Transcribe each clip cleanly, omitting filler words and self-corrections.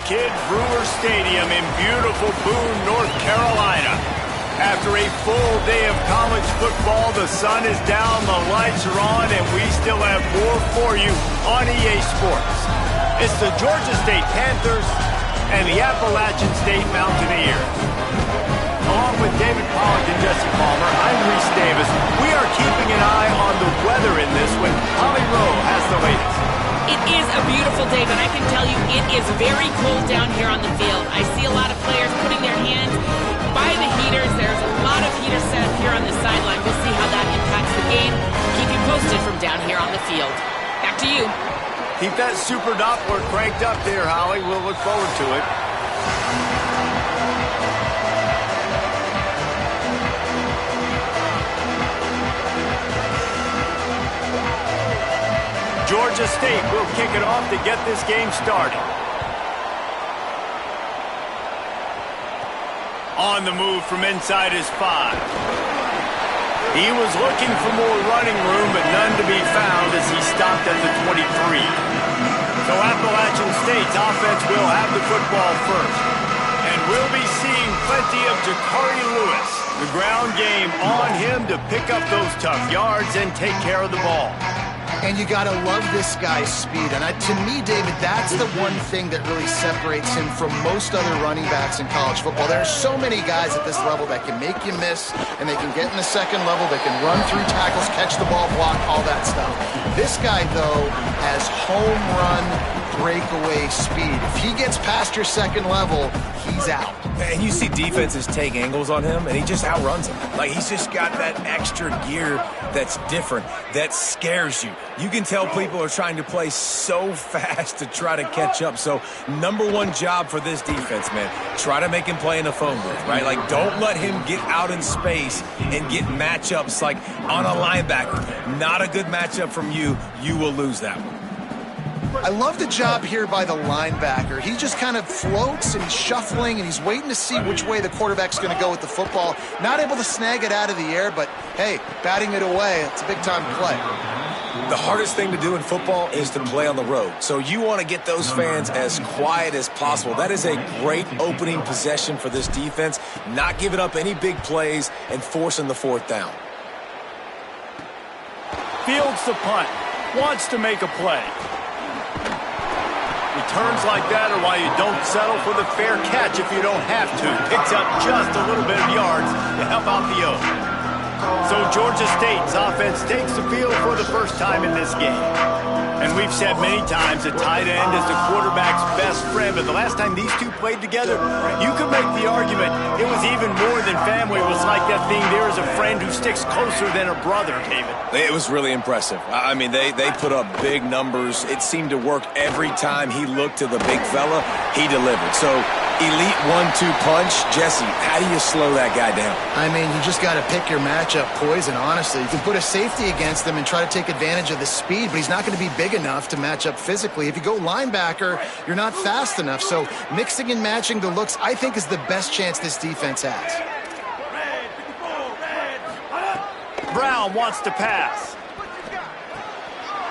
Kid Brewer Stadium in beautiful Boone, North Carolina. After a full day of college football, the sun is down, the lights are on, and we still have more for you on EA Sports. It's the Georgia State Panthers and the Appalachian State Mountaineers. Along with David Pollack and Jesse Palmer, I'm Reese Davis. We are keeping an eye on the weather in this one. Holly Rowe has the latest. It is a beautiful day, but I can tell you it is very cold down here on the field. I see a lot of players putting their hands by the heaters. There's a lot of heaters set up here on the sideline. We'll see how that impacts the game. Keep you posted from down here on the field. Back to you. Keep that super Doppler cranked up there, Holly. We'll look forward to it. Georgia State will kick it off to get this game started. On the move from inside his 5. He was looking for more running room, but none to be found as he stopped at the 23. So Appalachian State's offense will have the football first. And we'll be seeing plenty of Jakari Lewis. The ground game on him to pick up those tough yards and take care of the ball. And you got to love this guy's speed. And to me, David, that's the one thing that really separates him from most other running backs in college football. There are so many guys at this level that can make you miss, and they can get in the second level. They can run through tackles, catch the ball, block, all that stuff. This guy, though, has home run breakaway speed. If he gets past your second level, he's out. And you see defenses take angles on him, and he just outruns them. Like, he's just got that extra gear that's different, that scares you. You can tell people are trying to play so fast to try to catch up. So, number one job for this defense, man, try to make him play in a phone booth, right? Like, don't let him get out in space and get matchups like on a linebacker. Not a good matchup from you. You will lose that one. I love the job here by the linebacker. He just kind of floats and he's shuffling and he's waiting to see which way the quarterback's going to go with the football. Not able to snag it out of the air, but hey, batting it away, it's a big-time play. The hardest thing to do in football is to play on the road. So you want to get those fans as quiet as possible. That is a great opening possession for this defense. Not giving up any big plays and forcing the fourth down. Fields the punt. Wants to make a play. Returns like that are why you don't settle for the fair catch if you don't have to. Picks up just a little bit of yards to help out the O. So Georgia State's offense takes the field for the first time in this game. And we've said many times that tight end is the quarterback's best friend, but the last time these two played together, you could make the argument it was even more than family. It was like that thing, there is a friend who sticks closer than a brother, David. It was really impressive. I mean, they put up big numbers. It seemed to work every time he looked to the big fella. He delivered. So, elite 1-2 punch. Jesse, how do you slow that guy down? I mean, you just got to pick your matchup poison, honestly. You can put a safety against him and try to take advantage of the speed, but he's not going to be big enough to match up physically. If you go linebacker, you're not fast enough. So mixing and matching the looks, I think, is the best chance this defense has. Brown wants to pass.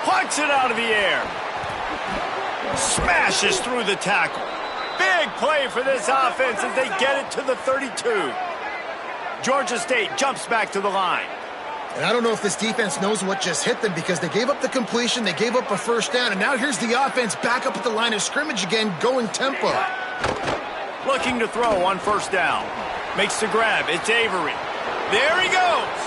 Punts it out of the air. Smashes through the tackle. Big play for this offense as they get it to the 32. Georgia State jumps back to the line. And I don't know if this defense knows what just hit them because they gave up the completion, they gave up a first down, and now here's the offense back up at the line of scrimmage again, going tempo. Looking to throw on first down. Makes the grab. It's Avery. There he goes.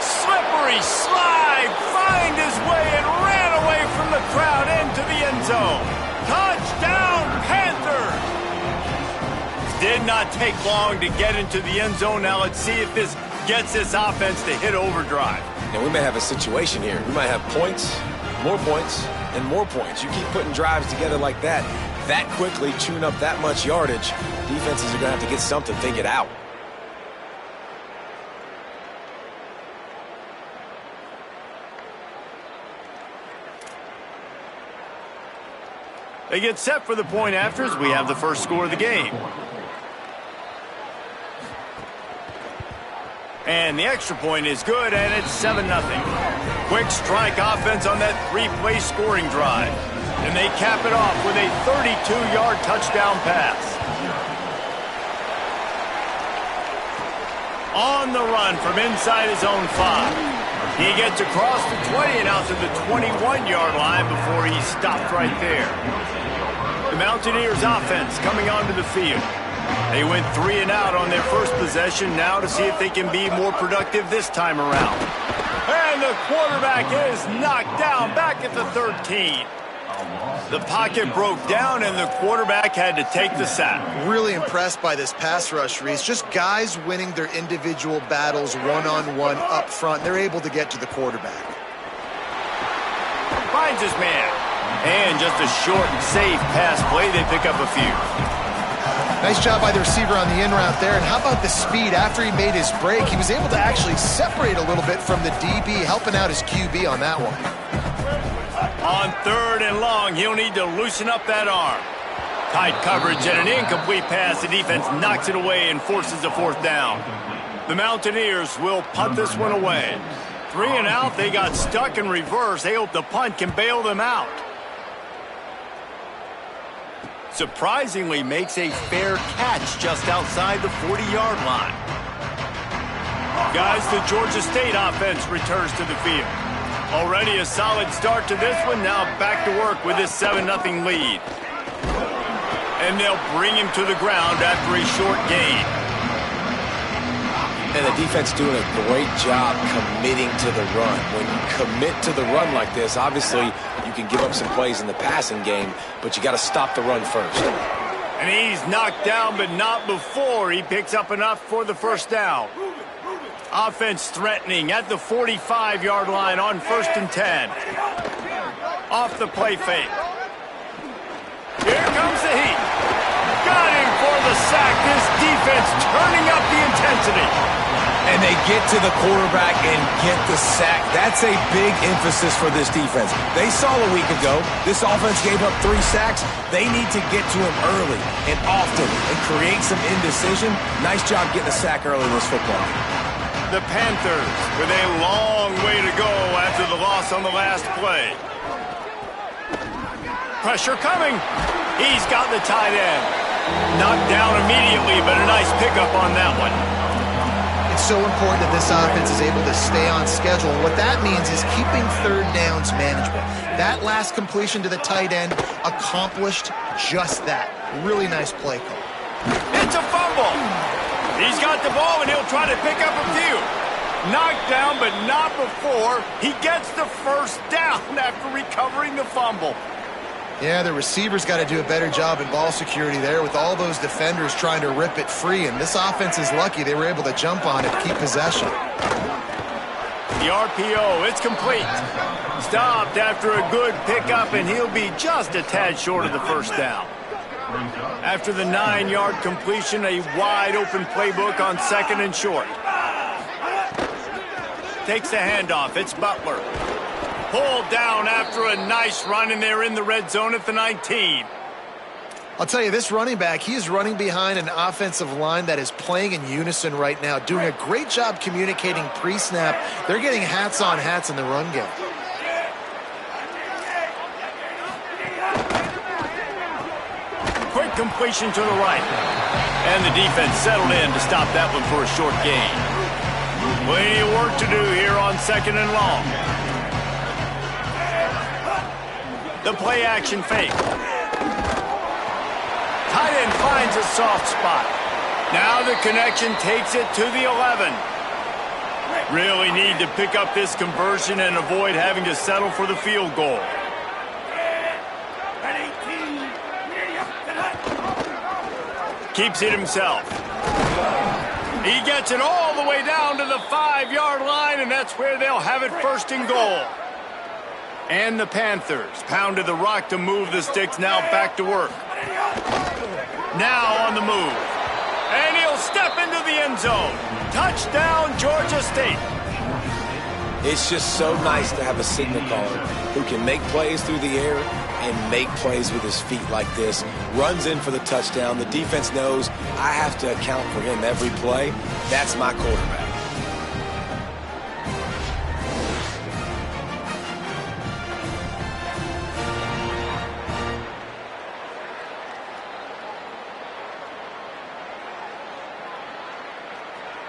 Slippery slide. Find his way and ran away from the crowd into the end zone. Touchdown, Panthers! Did not take long to get into the end zone. Now let's see if this gets this offense to hit overdrive. And we may have a situation here. We might have points, and more points. You keep putting drives together like that quickly, chewing up that much yardage, defenses are going to have to get something figured out. They get set for the point afters. We have the first score of the game. And the extra point is good, and it's 7-0. Quick strike offense on that three-play scoring drive. And they cap it off with a 32-yard touchdown pass. On the run from inside his own 5. He gets across the 20 and out to the 21-yard line before he's stopped right there. The Mountaineers offense coming onto the field. They went 3 and out on their first possession now to see if they can be more productive this time around. And the quarterback is knocked down back at the 13. The pocket broke down, and the quarterback had to take the sack. Really impressed by this pass rush, Reese. Just guys winning their individual battles one-on-one up front. They're able to get to the quarterback. Finds his man. And just a short and safe pass play. They pick up a few. Nice job by the receiver on the in route there. And how about the speed after he made his break? He was able to actually separate a little bit from the DB, helping out his QB on that one. On 3rd and long, he'll need to loosen up that arm. Tight coverage and an incomplete pass. The defense knocks it away and forces a 4th down. The Mountaineers will punt this one away. 3 and out, they got stuck in reverse. They hope the punt can bail them out. Surprisingly makes a fair catch just outside the 40-yard line. Guys, the Georgia State offense returns to the field. Already a solid start to this one. Now back to work with this 7-0 lead. And they'll bring him to the ground after a short gain. And the defense doing a great job committing to the run. When you commit to the run like this, obviously you can give up some plays in the passing game, but you got to stop the run first. And he's knocked down, but not before he picks up enough for the 1st down. Offense threatening at the 45-yard line on 1st and 10. Off the play fake. Here comes the heat. Got him for the sack. This defense turning up the intensity. And they get to the quarterback and get the sack. That's a big emphasis for this defense. They saw a week ago, this offense gave up 3 sacks. They need to get to him early and often and create some indecision. Nice job getting a sack early in this football game. The Panthers with a long way to go after the loss on the last play. Pressure coming. He's got the tight end. Knocked down immediately, but a nice pickup on that one. It's so important that this offense is able to stay on schedule. And what that means is keeping 3rd downs manageable. That last completion to the tight end accomplished just that. Really nice play call. It's a fumble. He's got the ball, and he'll try to pick up a few. Knocked down, but not before he gets the 1st down after recovering the fumble. Yeah, the receivers got to do a better job in ball security there with all those defenders trying to rip it free. And this offense is lucky they were able to jump on it, keep possession. The RPO, it's complete. Stopped after a good pickup, and he'll be just a tad short of the 1st down. After the 9-yard completion, a wide-open playbook on 2nd and short. Takes the handoff. It's Butler. Pulled down after a nice run, and they're in the red zone at the 19. I'll tell you, this running back, he is running behind an offensive line that is playing in unison right now, doing a great job communicating pre-snap. They're getting hats on hats in the run game. Quick completion to the right. And the defense settled in to stop that one for a short gain. Plenty of work to do here on 2nd and long. The play action fake. Tight end finds a soft spot. Now the connection takes it to the 11. Really need to pick up this conversion and avoid having to settle for the field goal. Keeps it himself. He gets it all the way down to the 5-yard line, and that's where they'll have it 1st and goal. And the Panthers pounded the rock to move the sticks, now back to work. Now on the move. And he'll step into the end zone. Touchdown, Georgia State. It's just so nice to have a signal caller who can make plays through the air and make plays with his feet like this. Runs in for the touchdown. The defense knows I have to account for him every play. That's my quarterback.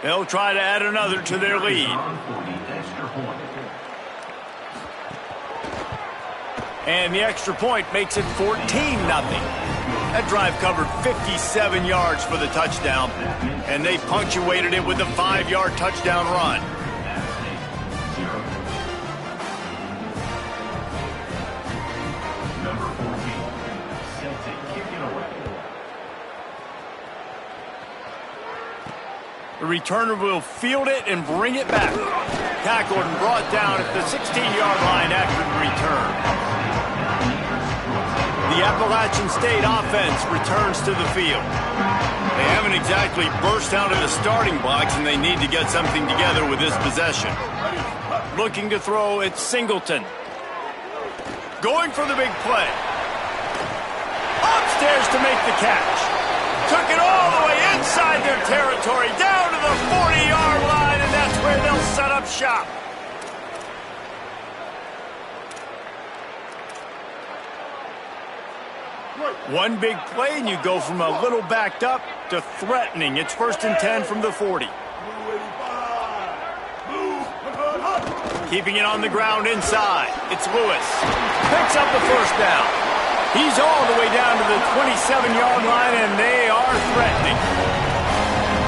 They'll try to add another to their lead. And the extra point makes it 14-0. That drive covered 57 yards for the touchdown, and they punctuated it with a 5-yard touchdown run. The returner will field it and bring it back. Tackled and brought down at the 16-yard line after the return. The Appalachian State offense returns to the field. They haven't exactly burst out of the starting blocks, and they need to get something together with this possession. Looking to throw, it's Singleton. Going for the big play. Upstairs to make the catch. Took it all the way inside their territory, down to the 40-yard line, and that's where they'll set up shop. One big play, and you go from a little backed up to threatening. It's 1st and 10 from the 40. Keeping it on the ground inside. It's Lewis. Picks up the first down. He's all the way down to the 27-yard line, and they are threatening.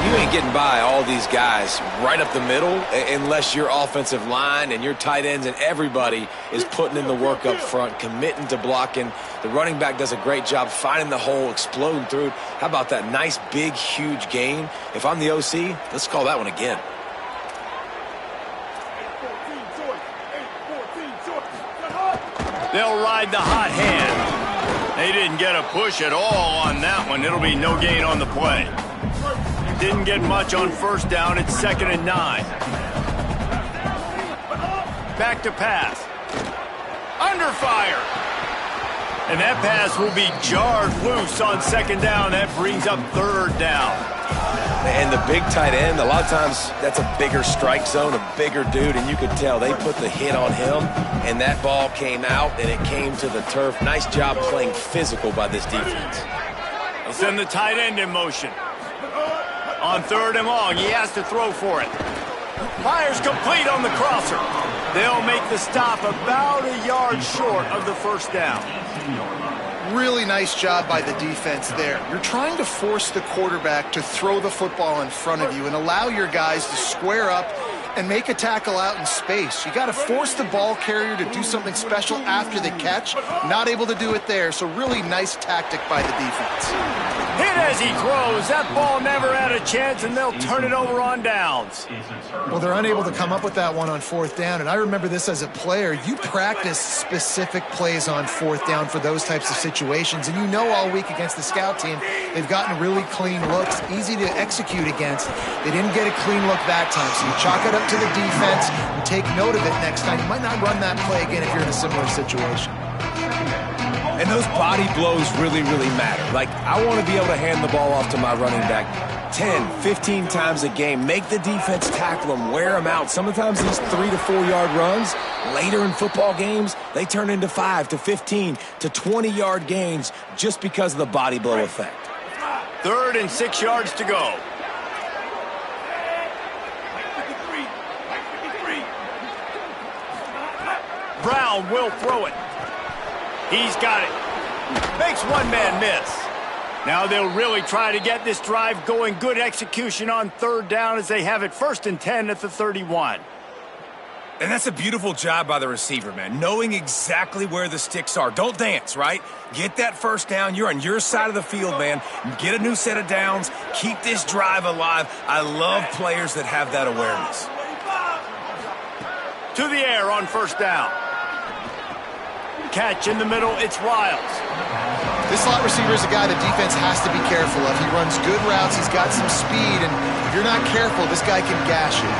You ain't getting by all these guys right up the middle unless your offensive line and your tight ends and everybody is putting in the work up front, committing to blocking. The running back does a great job finding the hole, exploding through it. How about that nice, big, huge gain? If I'm the OC, let's call that one again. They'll ride the hot hand. They didn't get a push at all on that one. It'll be no gain on the play. Didn't get much on first down. It's 2nd and 9. Back to pass. Under fire. And that pass will be jarred loose on 2nd down. That brings up 3rd down. And the big tight end, a lot of times that's a bigger strike zone, a bigger dude, and you could tell they put the hit on him, and that ball came out, and it came to the turf. Nice job playing physical by this defense. They'll send the tight end in motion. On 3rd and long, he has to throw for it. Fires complete on the crosser. They'll make the stop about a yard short of the 1st down. Really nice job by the defense there. You're trying to force the quarterback to throw the football in front of you and allow your guys to square up and make a tackle out in space. You got to force the ball carrier to do something special after the catch. Not able to do it there, so really nice tactic by the defense. Hit as he throws. That ball never had a chance, and they'll turn it over on downs. Well, they're unable to come up with that one on 4th down, and I remember this as a player. You practice specific plays on 4th down for those types of situations, and you know all week against the scout team, they've gotten really clean looks, easy to execute against. They didn't get a clean look that time, so you chalk it up to the defense and take note of it next time. You might not run that play again if you're in a similar situation. And those body blows really, really matter. Like, I want to be able to hand the ball off to my running back 10, 15 times a game. Make the defense tackle them, wear them out. Sometimes these 3 to 4 yard runs, later in football games, they turn into 5 to 15 to 20 yard gains just because of the body blow effect. 3rd and 6 yards to go. Brown will throw it. He's got it. Makes one man miss. Now they'll really try to get this drive going. Good execution on 3rd down as they have it 1st and 10 at the 31. And that's a beautiful job by the receiver, man. Knowing exactly where the sticks are. Don't dance, right? Get that 1st down. You're on your side of the field, man. Get a new set of downs. Keep this drive alive. I love players that have that awareness. To the air on 1st down. Catch in the middle, it's Riles. This slot receiver is a guy the defense has to be careful of. He runs good routes, he's got some speed, and if you're not careful, this guy can gash you.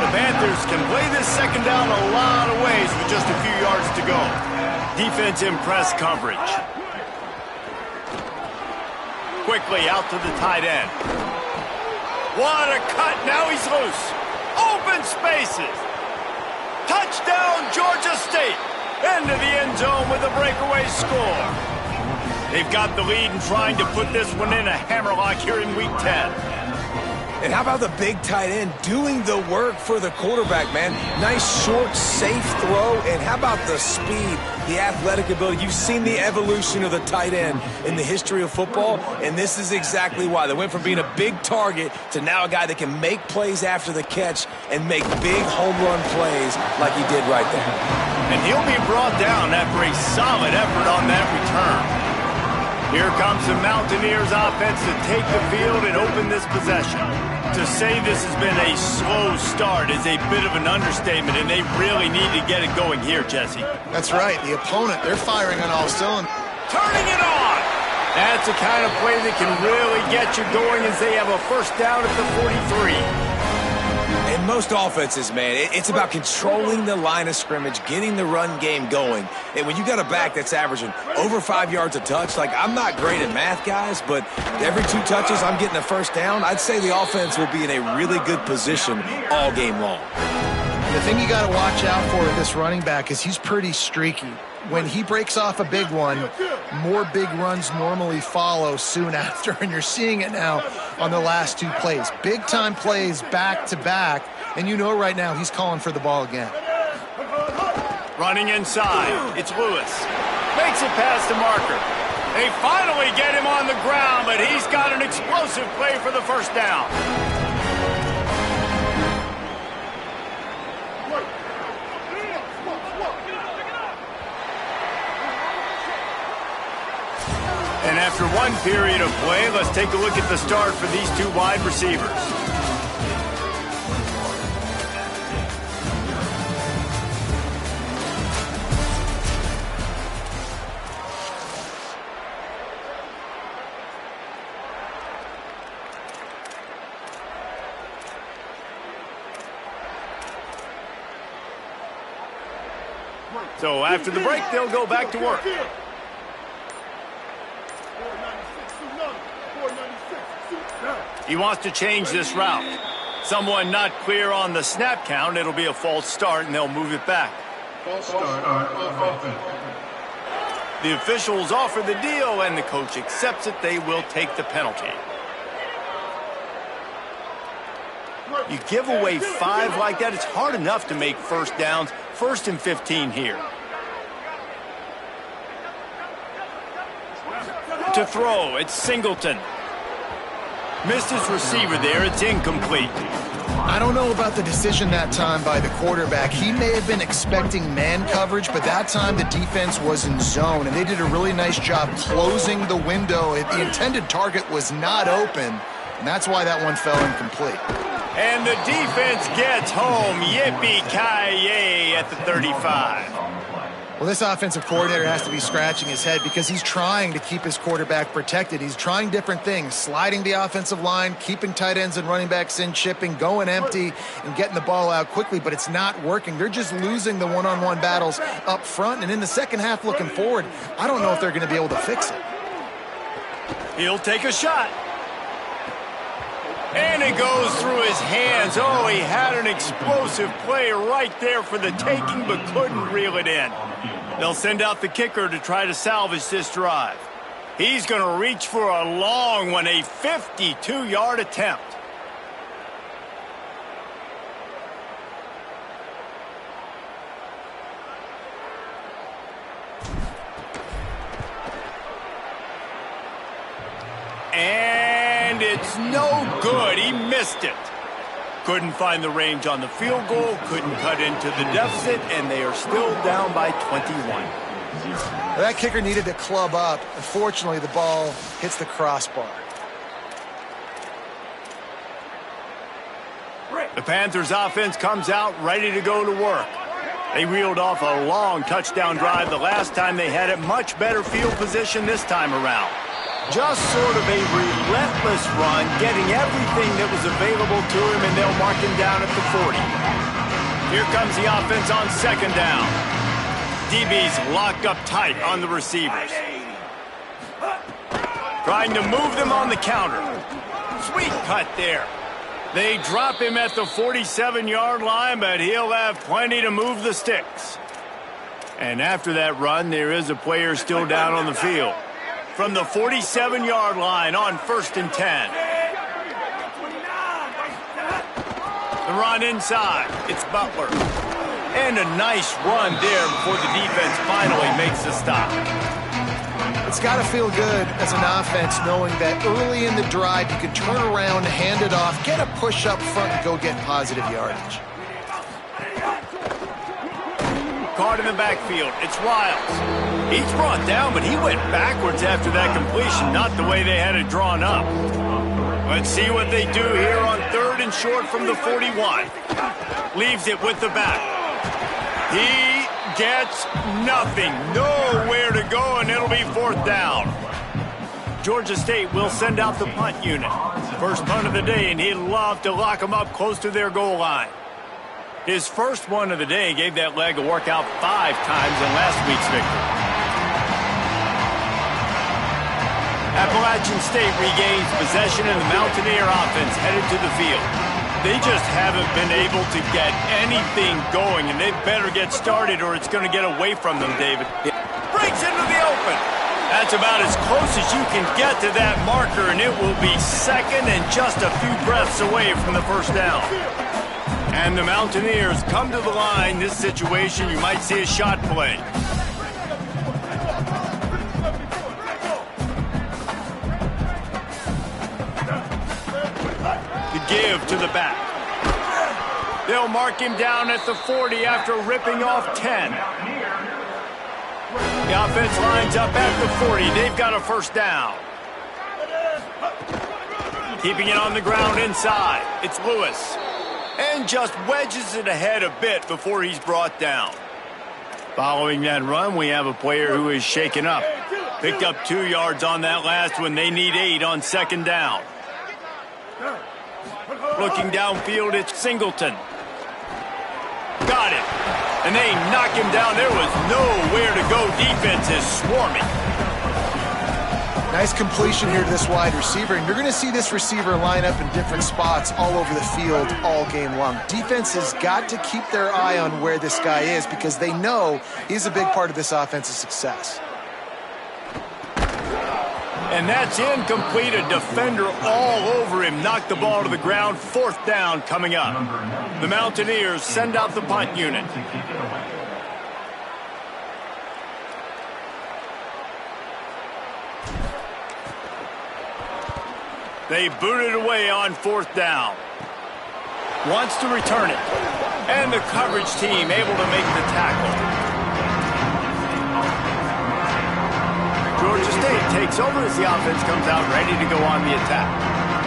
The Panthers can play this 2nd down a lot of ways with just a few yards to go. Defense in press coverage. Quickly out to the tight end. What a cut, now he's loose. Open spaces. Touchdown, Georgia State. Into the end zone with a breakaway score. They've got the lead and trying to put this one in a hammerlock here in Week 10. And how about the big tight end doing the work for the quarterback, man? Nice, short, safe throw. And how about the speed, the athletic ability? You've seen the evolution of the tight end in the history of football, and this is exactly why. They went from being a big target to now a guy that can make plays after the catch and make big home run plays like he did right there. And he'll be brought down after a solid effort on that return. Here comes the Mountaineers offense to take the field and open this possession. To say this has been a slow start is a bit of an understatement, and they really need to get it going here, Jesse. That's right. The opponent, they're firing on all cylinders. Turning it on! That's the kind of play that can really get you going as they have a first down at the 43. In most offenses, man, it's about controlling the line of scrimmage, getting the run game going. And when you got a back that's averaging over 5 yards a touch, like, I'm not great at math, guys, but every 2 touches I'm getting a first down, I'd say the offense will be in a really good position all game long. The thing you got to watch out for with this running back is he's pretty streaky. When he breaks off a big one, more big runs normally follow soon after, and you're seeing it now on the last 2 plays. Big-time plays back-to-back, and you know right now he's calling for the ball again. Running inside, it's Lewis. Makes it past the marker. They finally get him on the ground, but he's got an explosive play for the first down. And after one period of play, let's take a look at the start for these 2 wide receivers. So after the break, they'll go back to work. He wants to change this route. Someone not clear on the snap count. It'll be a false start, and they'll move it back. False start on offense. The officials offer the deal, and the coach accepts it. They will take the penalty. You give away 5 like that, it's hard enough to make first downs. 1st and 15 here. To throw, it's Singleton. Missed his receiver there. It's incomplete. I don't know about the decision that time by the quarterback. He may have been expecting man coverage, but that time the defense was in zone, and they did a really nice job closing the window. The intended target was not open, and that's why that one fell incomplete. And the defense gets home. Yippee-ki-yay at the 35. Well, this offensive coordinator has to be scratching his head because he's trying to keep his quarterback protected. He's trying different things, sliding the offensive line, keeping tight ends and running backs in, chipping, going empty, and getting the ball out quickly, but it's not working. They're just losing the one-on-one battles up front, and in the second half looking forward, I don't know if they're going to be able to fix it. He'll take a shot. And it goes through his hands. Oh, he had an explosive play right there for the taking, but couldn't reel it in. They'll send out the kicker to try to salvage this drive. He's going to reach for a long one, a 52-yard attempt. And it's no good. He missed it. Couldn't find the range on the field goal, couldn't cut into the deficit, and they are still down by 21. That kicker needed to club up. Unfortunately, the ball hits the crossbar. The Panthers offense comes out ready to go to work. They reeled off a long touchdown drive the last time they had it. Much better field position this time around. Just sort of a relentless run, getting everything that was available to him, and they'll mark him down at the 40. Here comes the offense on second down. DB's locked up tight on the receivers. Trying to move them on the counter. Sweet cut there. They drop him at the 47-yard line, but he'll have plenty to move the sticks. And after that run, there is a player still down on the field. From the 47-yard line on 1st and 10. The run inside. It's Butler. And a nice run there before the defense finally makes the stop. It's got to feel good as an offense knowing that early in the drive you can turn around, hand it off, get a push up front, and go get positive yardage. Caught in the backfield. It's Riles. He's brought down, but he went backwards after that completion, not the way they had it drawn up. Let's see what they do here on 3rd and short from the 41. Leaves it with the back. He gets nothing. Nowhere to go, and it'll be 4th down. Georgia State will send out the punt unit. First punt of the day, and he'd love to lock them up close to their goal line. His first one of the day gave that leg a workout 5 times in last week's victory. Appalachian State regains possession, and the Mountaineer offense headed to the field. They just haven't been able to get anything going, and they better get started or it's going to get away from them, David. Breaks into the open. That's about as close as you can get to that marker, and it will be 2nd and just a few breaths away from the 1st down. And the Mountaineers come to the line. This situation, you might see a shot play. Give to the back. They'll mark him down at the 40 after ripping off 10. The offense lines up at the 40. They've got a 1st down. Keeping it on the ground inside. It's Lewis. And just wedges it ahead a bit before he's brought down. Following that run, we have a player who is shaken up. Picked up 2 yards on that last one. They need 8 on 2nd down. Looking downfield, it's Singleton. Got it. And they knock him down. There was nowhere to go. Defense is swarming. Nice completion here to this wide receiver, and you're going to see this receiver line up in different spots all over the field all game long. Defense has got to keep their eye on where this guy is because they know he's a big part of this offense's success. And that's incomplete. A defender all over him. Knocked the ball to the ground. 4th down coming up. The Mountaineers send out the punt unit. They boot it away on 4th down. Wants to return it. And the coverage team able to make the tackle. Georgia State takes over as the offense comes out ready to go on the attack.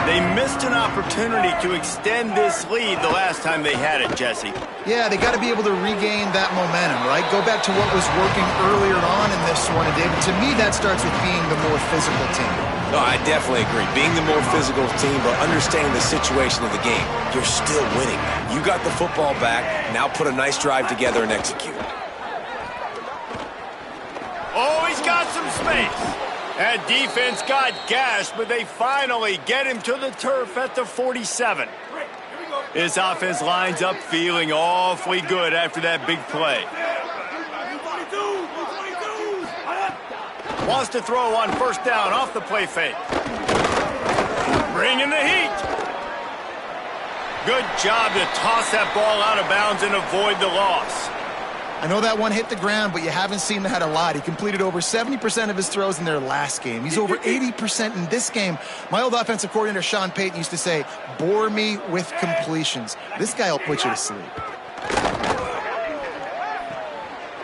They missed an opportunity to extend this lead the last time they had it, Jesse. Yeah, they got to be able to regain that momentum, right? Go back to what was working earlier on in this one. And, David, to me, that starts with being the more physical team. No, I definitely agree. Being the more physical team, but understanding the situation of the game. You're still winning. You got the football back. Now put a nice drive together and execute. Oh, he's got some space. That defense got gashed, but they finally get him to the turf at the 47. This offense lines up feeling awfully good after that big play. Wants to throw on 1st down off the play fake. Bringing the heat. Good job to toss that ball out of bounds and avoid the loss. I know that one hit the ground, but you haven't seen that a lot. He completed over 70% of his throws in their last game. He's over 80% in this game. My old offensive coordinator, Sean Payton, used to say, bore me with completions. This guy will put you to sleep.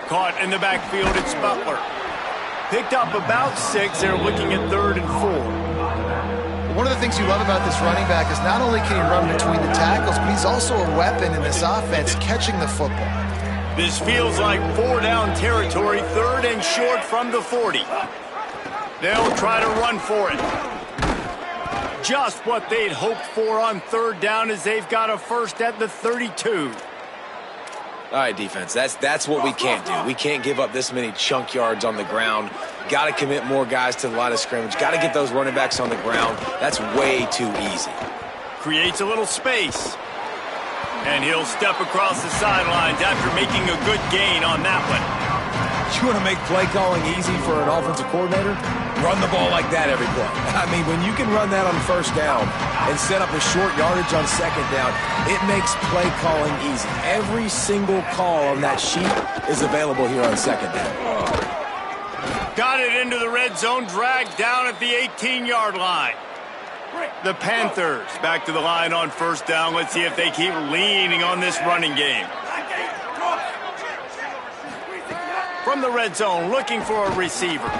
Caught in the backfield, it's Butler. Picked up about 6. They're looking at 3rd and 4. One of the things you love about this running back is not only can he run between the tackles, but he's also a weapon in this offense, catching the football. This feels like 4-down territory, 3rd and short from the 40. They'll try to run for it. Just what they'd hoped for on 3rd down as they've got a 1st at the 32. All right, defense, that's what we can't do. We can't give up this many chunk yards on the ground. Got to commit more guys to the line of scrimmage. Got to get those running backs on the ground. That's way too easy. Creates a little space. And he'll step across the sidelines after making a good gain on that one. You want to make play calling easy for an offensive coordinator? Run the ball like that every play. I mean, when you can run that on first down and set up a short yardage on second down, it makes play calling easy. Every single call on that sheet is available here on second down. Got it into the red zone, dragged down at the 18-yard line. The Panthers back to the line on first down. Let's see if they keep leaning on this running game. From the red zone, looking for a receiver.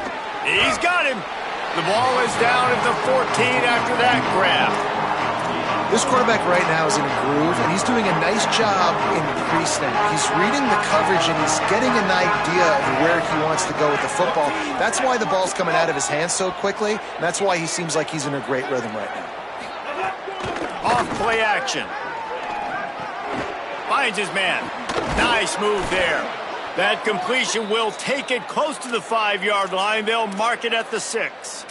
He's got him. The ball is down at the 14 after that grab. This quarterback right now is in a groove, and he's doing a nice job in pre-snap. He's reading the coverage, and he's getting an idea of where he wants to go with the football. That's why the ball's coming out of his hands so quickly, and that's why he seems like he's in a great rhythm right now. Off play action. Finds his man. Nice move there. That completion will take it close to the 5-yard line. They'll mark it at the 6.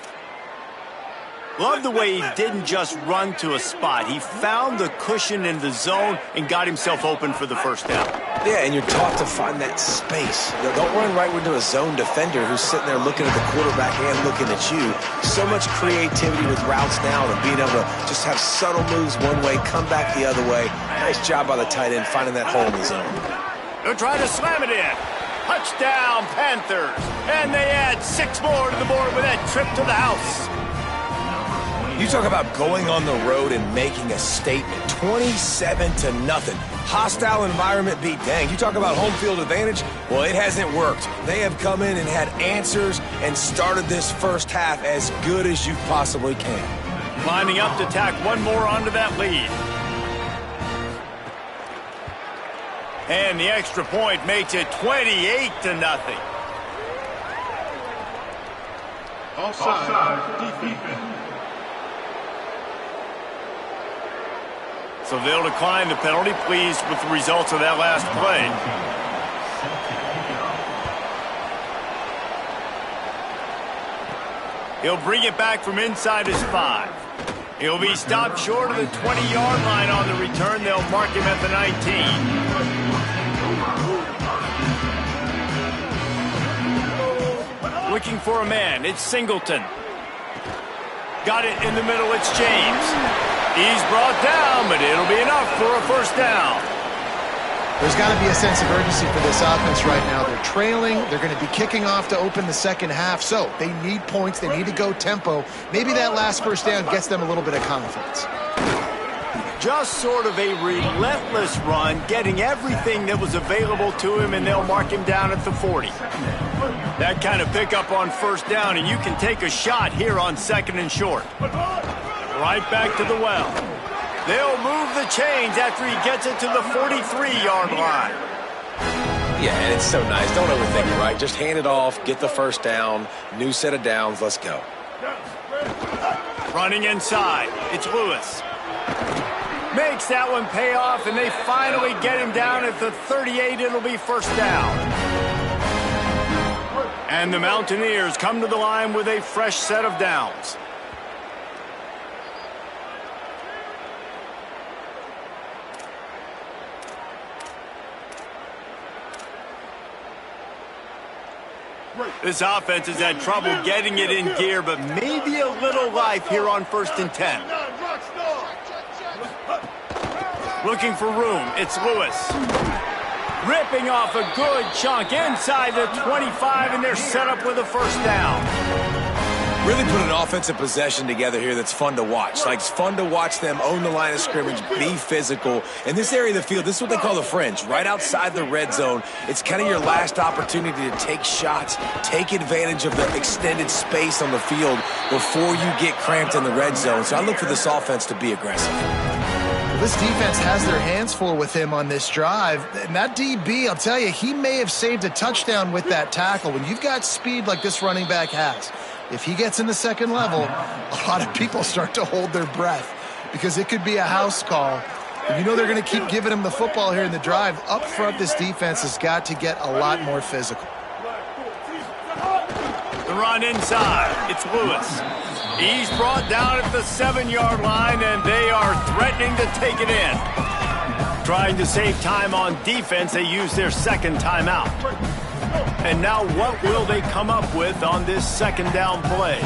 Love the way he didn't just run to a spot. He found the cushion in the zone and got himself open for the first down. Yeah, and you're taught to find that space. Don't run right into a zone defender who's sitting there looking at the quarterback and looking at you. So much creativity with routes now and being able to just have subtle moves one way, come back the other way. Nice job by the tight end finding that hole in the zone. They'll try to slam it in. Touchdown, Panthers. And they add 6 more to the board with that trip to the house. You talk about going on the road and making a statement. 27-0. Hostile environment be dang. You talk about home field advantage. Well, it hasn't worked. They have come in and had answers and started this first half as good as you possibly can. Lining up to tack one more onto that lead. And the extra point makes it 28-0. Offside, defense. So they'll decline the penalty, pleased with the results of that last play. He'll bring it back from inside his 5. He'll be stopped short of the 20-yard line on the return. They'll mark him at the 19. Looking for a man. It's Singleton. Got it in the middle. It's James. He's brought down, but it'll be enough for a first down. There's got to be a sense of urgency for this offense right now. They're trailing. They're going to be kicking off to open the second half. So they need points. They need to go tempo. Maybe that last first down gets them a little bit of confidence. Just sort of a relentless run, getting everything that was available to him, and they'll mark him down at the 40. That kind of pickup on first down, and you can take a shot here on second and short. Right back to the well. They'll move the chains after he gets it to the 43-yard line. Yeah, and it's so nice. Don't overthink it, right? Just hand it off, get the first down, new set of downs, let's go. Running inside, it's Lewis. Makes that one pay off, and they finally get him down at the 38. It'll be first down. And the Mountaineers come to the line with a fresh set of downs. This offense has had trouble getting it in gear, but maybe a little life here on 1st and 10. Looking for room, it's Lewis. Ripping off a good chunk inside the 25, and they're set up with a first down. Really put an offensive possession together here that's fun to watch. Like, it's fun to watch them own the line of scrimmage, be physical. In this area of the field, this is what they call the fringe, right outside the red zone. It's kind of your last opportunity to take shots, take advantage of the extended space on the field before you get cramped in the red zone. So I look for this offense to be aggressive. This defense has their hands full with him on this drive. And that DB, I'll tell you, he may have saved a touchdown with that tackle. When you've got speed like this running back has, if he gets in the second level, a lot of people start to hold their breath because it could be a house call. And you know they're going to keep giving him the football here in the drive. Up front, this defense has got to get a lot more physical. The run inside. It's Lewis. He's brought down at the 7-yard line, and they are threatening to take it in. Trying to save time on defense, they use their second timeout. And now what will they come up with on this second down play?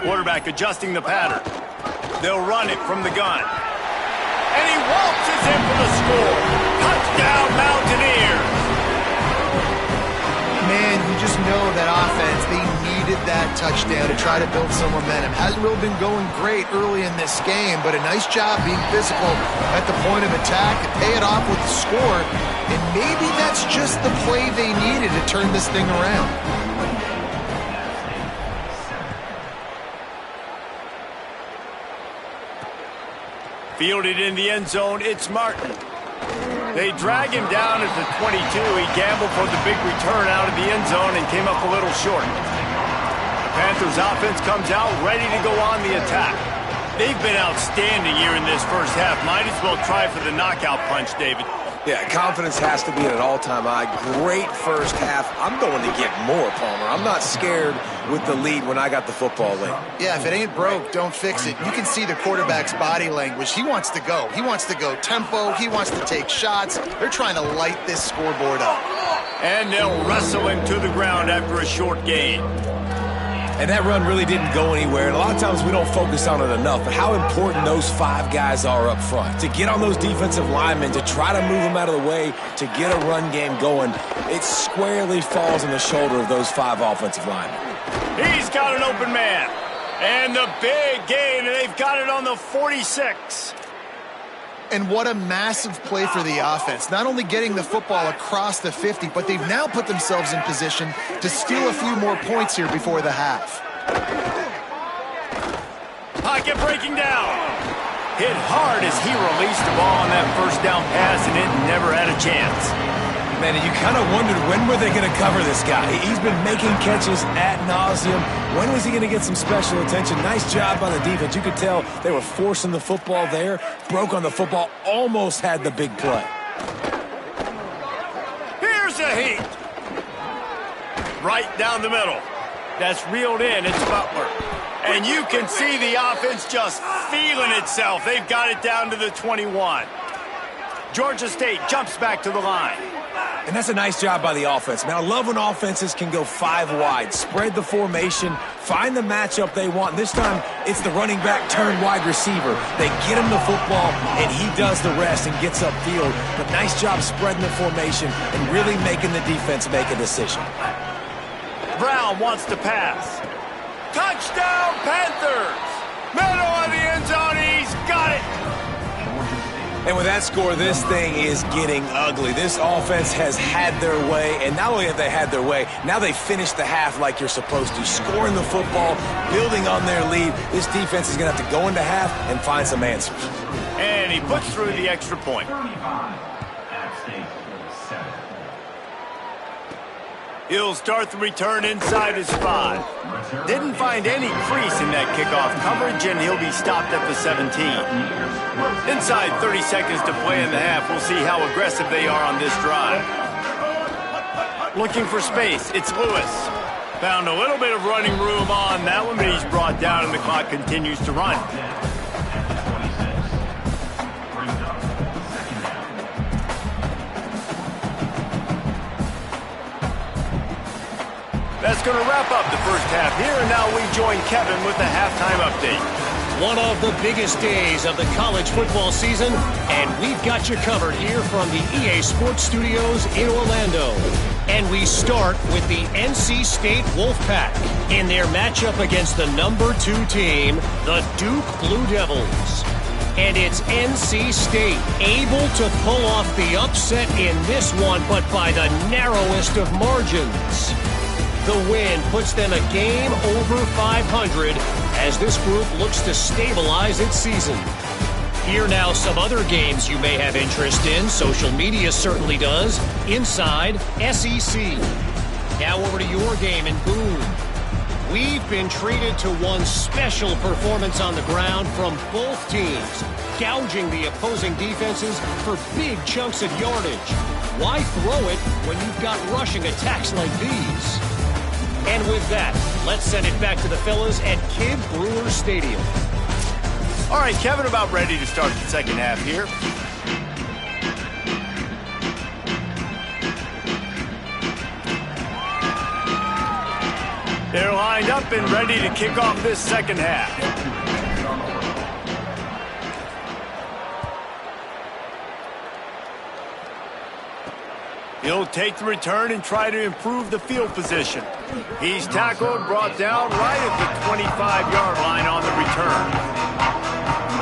Quarterback adjusting the pattern. They'll run it from the gun. And he waltzes in for the score. Touchdown, Mountaineers. Man, you just know that offense, they needed that touchdown to try to build some momentum. Hasn't really been going great early in this game, but a nice job being physical at the point of attack and pay it off with the score. And maybe that's just the play they needed to turn this thing around. Fielded in the end zone, it's Martin. They drag him down at the 22. He gambled for the big return out of the end zone and came up a little short. The Panthers offense comes out ready to go on the attack. They've been outstanding here in this first half. Might as well try for the knockout punch, David. Yeah, confidence has to be at an all-time high. Great first half. I'm going to get more, Palmer. I'm not scared with the lead when I got the football late. Yeah, if it ain't broke, don't fix it. You can see the quarterback's body language. He wants to go. He wants to go tempo. He wants to take shots. They're trying to light this scoreboard up. And they'll wrestle him to the ground after a short gain. And that run really didn't go anywhere. And a lot of times we don't focus on it enough, but how important those 5 guys are up front. To get on those defensive linemen, to try to move them out of the way, to get a run game going, it squarely falls on the shoulder of those 5 offensive linemen. He's got an open man. And the big gain, and they've got it on the 46. And what a massive play for the offense. Not only getting the football across the 50, but they've now put themselves in position to steal a few more points here before the half. Pocket breaking down. Hit hard as he released the ball on that first down pass, and it never had a chance. Man, you kind of wondered when were they going to cover this guy. He's been making catches ad nauseum. When was he going to get some special attention? Nice job by the defense. You could tell they were forcing the football there. Broke on the football, almost had the big play. Here's a heat. Right down the middle. That's reeled in. It's Butler. And you can see the offense just feeling itself. They've got it down to the 21. Georgia State jumps back to the line. And that's a nice job by the offense. Man, I love when offenses can go 5 wide, spread the formation, find the matchup they want. This time, it's the running back turned wide receiver. They get him the football, and he does the rest and gets upfield. But nice job spreading the formation and really making the defense make a decision. Brown wants to pass. Touchdown, Panthers! Middle of the end zone, he's got it! And with that score, this thing is getting ugly. This offense has had their way, and not only have they had their way, now they finish the half like you're supposed to, scoring the football, building on their lead. This defense is going to have to go into half and find some answers. And he puts through the extra point. He'll start the return inside his 5. Didn't find any crease in that kickoff coverage, and he'll be stopped at the 17. Inside 30 seconds to play in the half. We'll see how aggressive they are on this drive. Looking for space. It's Lewis. Found a little bit of running room on that one, but he's brought down, and the clock continues to run. That's going to wrap up the first half here, and now we join Kevin with the halftime update. One of the biggest days of the college football season, and we've got you covered here from the EA Sports Studios in Orlando. And we start with the NC State Wolfpack in their matchup against the number 2 team, the Duke Blue Devils. And it's NC State able to pull off the upset in this one, but by the narrowest of margins. The win puts them a game over 500 as this group looks to stabilize its season. Here now some other games you may have interest in. Social media certainly does. Inside SEC. Now over to your game in Boone. We've been treated to one special performance on the ground from both teams, gouging the opposing defenses for big chunks of yardage. Why throw it when you've got rushing attacks like these? And with that, let's send it back to the fellas at Kidd Brewer Stadium. All right, Kevin, about ready to start the second half here. They're lined up and ready to kick off this second half. He'll take the return and try to improve the field position. He's tackled, brought down right at the 25-yard line on the return.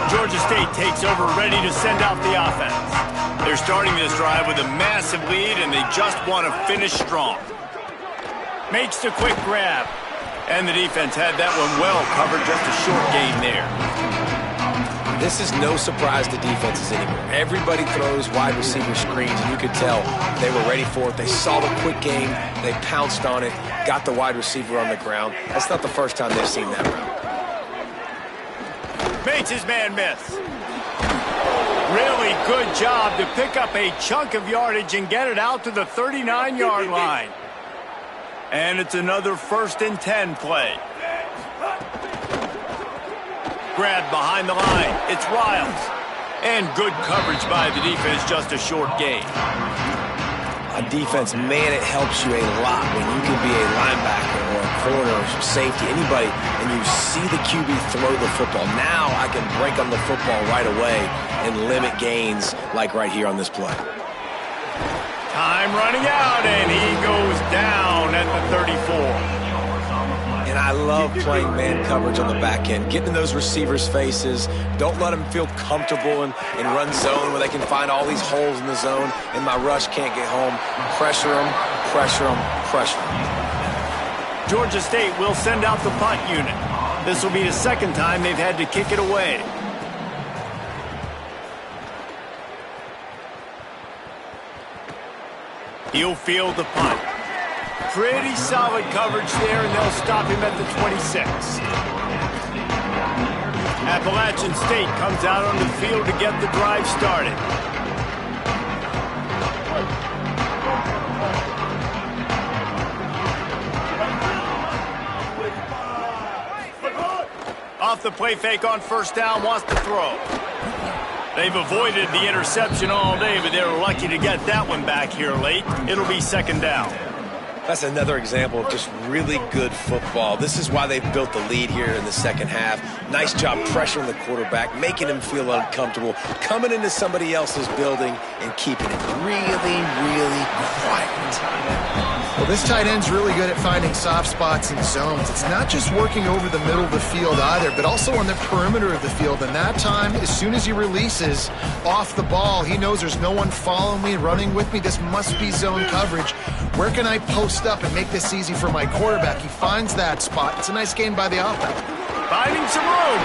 Georgia State takes over, ready to send out the offense. They're starting this drive with a massive lead, and they just want to finish strong. Makes the quick grab. And the defense had that one well covered, just a short gain there. This is no surprise to defenses anymore. Everybody throws wide receiver screens, and you could tell they were ready for it. They saw the quick game. They pounced on it, got the wide receiver on the ground. That's not the first time they've seen that route. Makes his man miss. Really good job to pick up a chunk of yardage and get it out to the 39-yard line. And it's another 1st and 10 play. Grab behind the line. It's Riles. And good coverage by the defense, just a short gain. On defense, man, it helps you a lot when you can be a linebacker or a corner or safety, anybody, and you see the QB throw the football. Now I can break on the football right away and limit gains like right here on this play. Time running out, and he goes down at the 34. And I love playing man coverage on the back end, getting in those receivers' faces. Don't let them feel comfortable in run zone where they can find all these holes in the zone, and my rush can't get home. Pressure them, pressure them, pressure them. Georgia State will send out the punt unit. This will be the second time they've had to kick it away. He'll field the punt. Pretty solid coverage there, and they'll stop him at the 26. Appalachian State comes out on the field to get the drive started. Off the play fake on first down, wants to throw. They've avoided the interception all day, but they were lucky to get that one back here late. It'll be second down. That's another example of just really good football. This is why they've built the lead here in the second half. Nice job pressuring the quarterback, making him feel uncomfortable, coming into somebody else's building and keeping it really, really quiet. Well, this tight end's really good at finding soft spots and zones. It's not just working over the middle of the field either, but also on the perimeter of the field. And that time, as soon as he releases off the ball, he knows there's no one following me, running with me. This must be zone coverage. Where can I post up and make this easy for my quarterback? He finds that spot. It's a nice gain by the offense. Finding some room.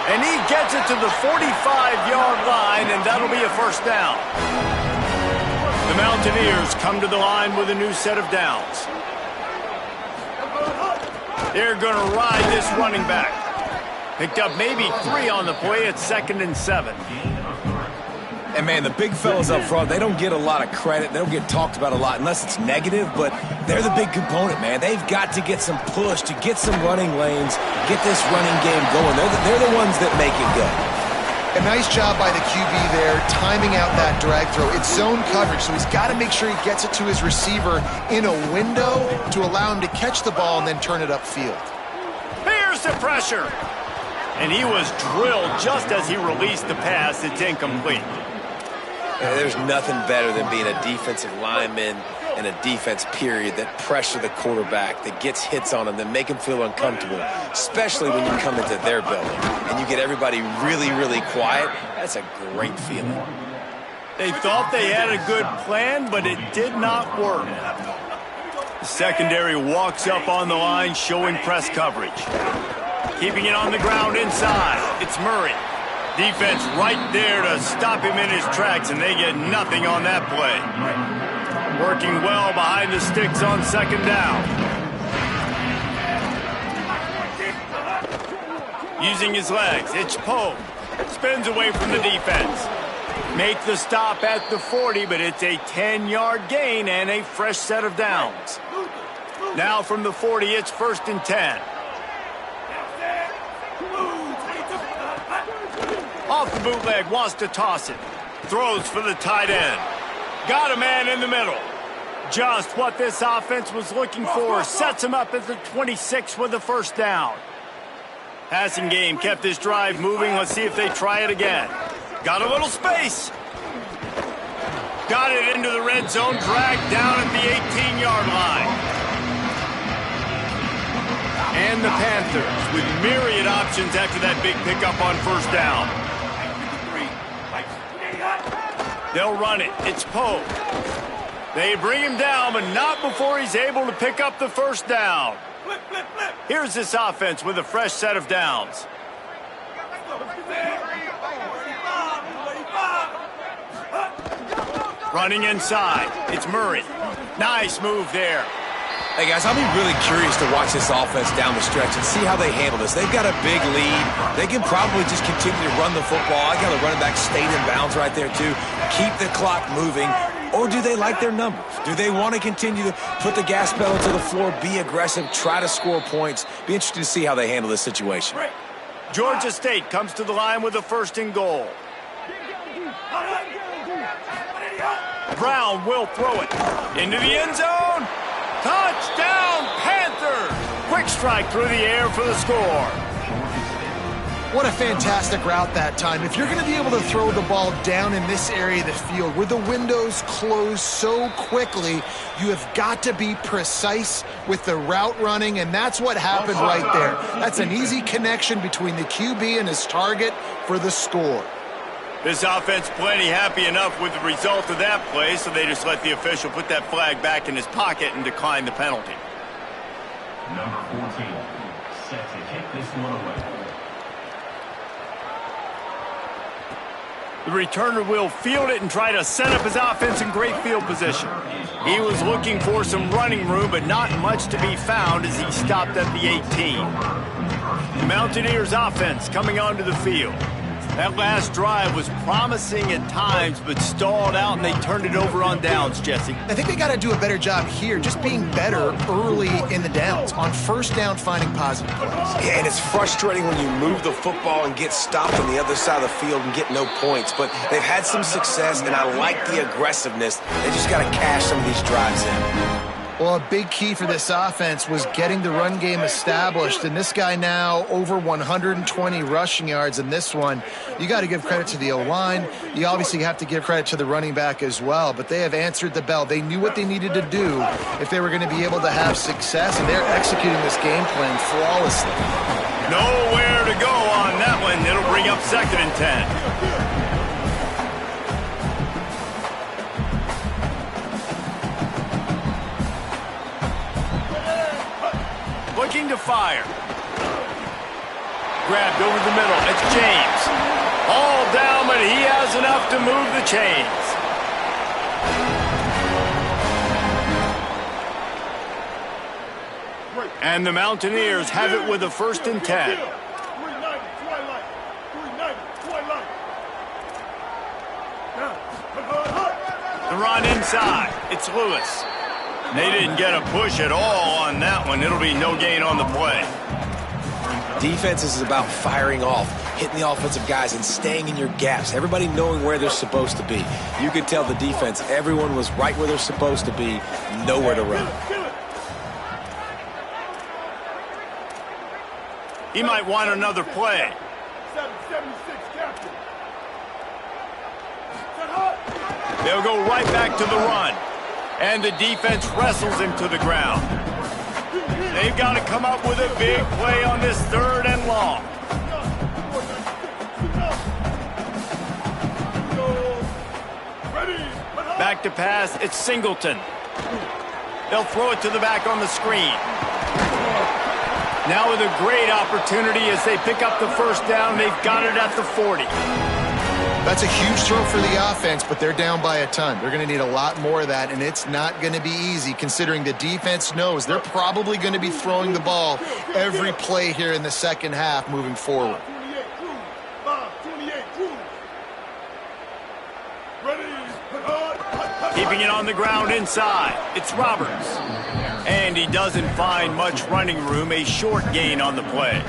And he gets it to the 45-yard line, and that'll be a first down. The Mountaineers come to the line with a new set of downs. They're going to ride this running back. Picked up maybe 3 on the play at 2nd and 7. And, man, the big fellas up front, they don't get a lot of credit. They don't get talked about a lot unless it's negative, but they're the big component, man. They've got to get some push, to get some running lanes, get this running game going. They're the ones that make it go. A nice job by the QB there, timing out that drag throw. It's zone coverage, so he's got to make sure he gets it to his receiver in a window to allow him to catch the ball and then turn it upfield. Here's the pressure. And he was drilled just as he released the pass. It's incomplete. There's nothing better than being a defensive lineman and a defense period that pressure the quarterback, that gets hits on him, that make him feel uncomfortable, especially when you come into their building and you get everybody really, really quiet. That's a great feeling. They thought they had a good plan, but it did not work. The secondary walks up on the line, showing press coverage. Keeping it on the ground inside. It's Murray. Defense right there to stop him in his tracks, and they get nothing on that play. Working well behind the sticks on second down. Using his legs, it's Poe. Spins away from the defense. Make the stop at the 40, but it's a 10-yard gain and a fresh set of downs. Now from the 40, it's 1st and 10. Off the bootleg, wants to toss it. Throws for the tight end. Got a man in the middle. Just what this offense was looking for. Sets him up at the 26 with the first down. Passing game kept this drive moving. Let's see if they try it again. Got a little space. Got it into the red zone. Dragged down at the 18-yard line. And the Panthers with myriad options after that big pickup on first down. They'll run it. It's Poe. They bring him down, but not before he's able to pick up the first down. Here's this offense with a fresh set of downs. Running inside. It's Murray. Nice move there. Hey, guys, I'll be really curious to watch this offense down the stretch and see how they handle this. They've got a big lead. They can probably just continue to run the football. I got the running back stayed in bounds right there, too. Keep the clock moving. Or do they like their numbers? Do they want to continue to put the gas pedal to the floor, be aggressive, try to score points? Be interested to see how they handle this situation. Georgia State comes to the line with a 1st and goal. Brown will throw it into the end zone. Touchdown, Panthers! Quick strike through the air for the score. What a fantastic route that time. If you're going to be able to throw the ball down in this area of the field where the windows close so quickly, you have got to be precise with the route running, and that's what happened right there. That's an easy connection between the QB and his target for the score. This offense plenty happy enough with the result of that play, so they just let the official put that flag back in his pocket and decline the penalty. Number 14, set to kick this one away. The returner will field it and try to set up his offense in great field position. He was looking for some running room, but not much to be found as he stopped at the 18. The Mountaineers offense coming onto the field. That last drive was promising at times, but stalled out, and they turned it over on downs, Jesse. I think they got to do a better job here, just being better early in the downs, on first down finding positive plays. Yeah, and it's frustrating when you move the football and get stopped on the other side of the field and get no points. But they've had some success, and I like the aggressiveness. They just got to cash some of these drives in. Well, a big key for this offense was getting the run game established, and this guy now over 120 rushing yards in this one. You got to give credit to the O-line. You obviously have to give credit to the running back as well, but they have answered the bell. They knew what they needed to do if they were going to be able to have success, and they're executing this game plan flawlessly. Nowhere to go on that one. It'll bring up 2nd and 10. Looking to fire. Grabbed over the middle. It's James. All down, but he has enough to move the chains. And the Mountaineers have it with a 1st and 10. The run inside. It's Lewis. They didn't get a push at all on that one. It'll be no gain on the play. Defense is about firing off, hitting the offensive guys, and staying in your gaps. Everybody knowing where they're supposed to be. You could tell the defense, everyone was right where they're supposed to be, nowhere to run. He might want another play. They'll go right back to the run. And the defense wrestles him to the ground. They've got to come up with a big play on this 3rd and long. Back to pass, it's Singleton. They'll throw it to the back on the screen. Now with a great opportunity as they pick up the first down, they've got it at the 40. That's a huge throw for the offense, but they're down by a ton. They're going to need a lot more of that, and it's not going to be easy considering the defense knows they're probably going to be throwing the ball every play here in the second half moving forward. Keeping it on the ground inside. It's Roberts. And he doesn't find much running room, a short gain on the play.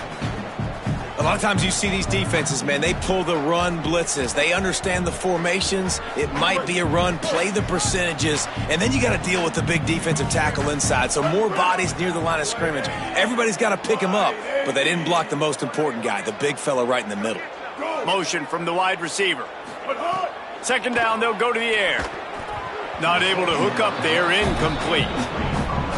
A lot of times you see these defenses, man, they pull the run blitzes. They understand the formations. It might be a run, play the percentages, and then you got to deal with the big defensive tackle inside. So more bodies near the line of scrimmage. Everybody's got to pick him up, but they didn't block the most important guy, the big fella right in the middle. Motion from the wide receiver. Second down, they'll go to the air. Not able to hook up there, incomplete.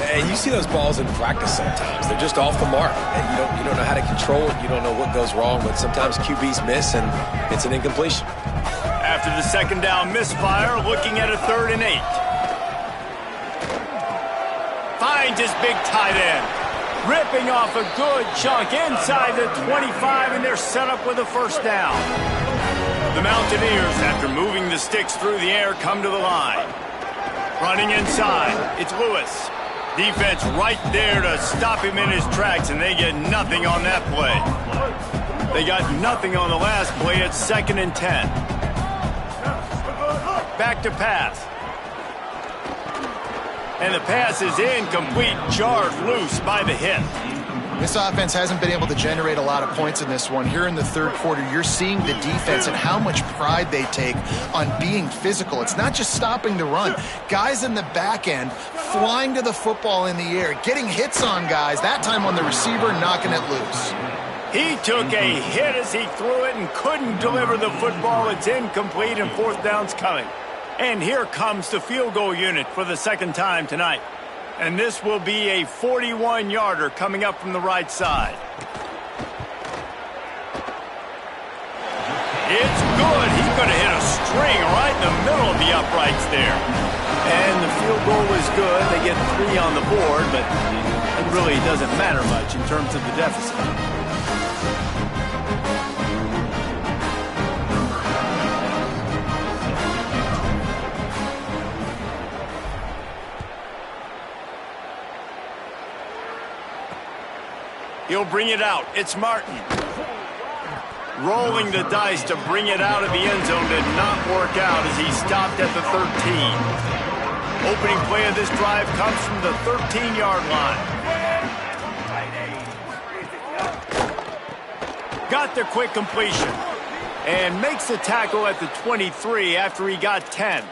And you see those balls in practice sometimes. They're just off the mark. And you don't know how to control it. You don't know what goes wrong, but sometimes QBs miss, and it's an incompletion. After the second down misfire, looking at a 3rd and 8. Finds his big tight end. Ripping off a good chunk inside the 25, and they're set up with a first down. The Mountaineers, after moving the sticks through the air, come to the line. Running inside, it's Lewis. Defense right there to stop him in his tracks, and they get nothing on that play. They got nothing on the last play. It's 2nd and 10. Back to pass. And the pass is incomplete, jarred loose by the hit. This offense hasn't been able to generate a lot of points in this one. Here in the third quarter, you're seeing the defense and how much pride they take on being physical. It's not just stopping the run. Guys in the back end flying to the football in the air, getting hits on guys, that time on the receiver, knocking it loose. He took a hit as he threw it and couldn't deliver the football. It's incomplete, and 4th down's coming. And here comes the field goal unit for the second time tonight. And this will be a 41-yarder coming up from the right side. It's good. He could have hit a string right in the middle of the uprights there. And the field goal is good. They get 3 on the board, but it really doesn't matter much in terms of the deficit. He'll bring it out. It's Martin. Rolling the dice to bring it out of the end zone did not work out as he stopped at the 13. Opening play of this drive comes from the 13-yard line. Got the quick completion and makes the tackle at the 23 after he got 10.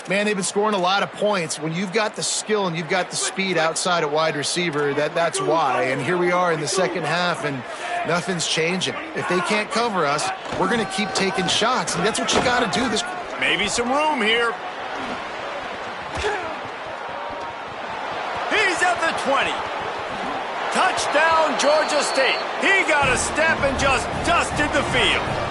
Man, they've been scoring a lot of points. When you've got the skill and you've got the speed outside at wide receiver, that's why. And here we are in the second half, and nothing's changing. If they can't cover us, we're going to keep taking shots, and that's what you got to do. Maybe some room here. He's at the 20. Touchdown, Georgia State. He got a step and just dusted the field.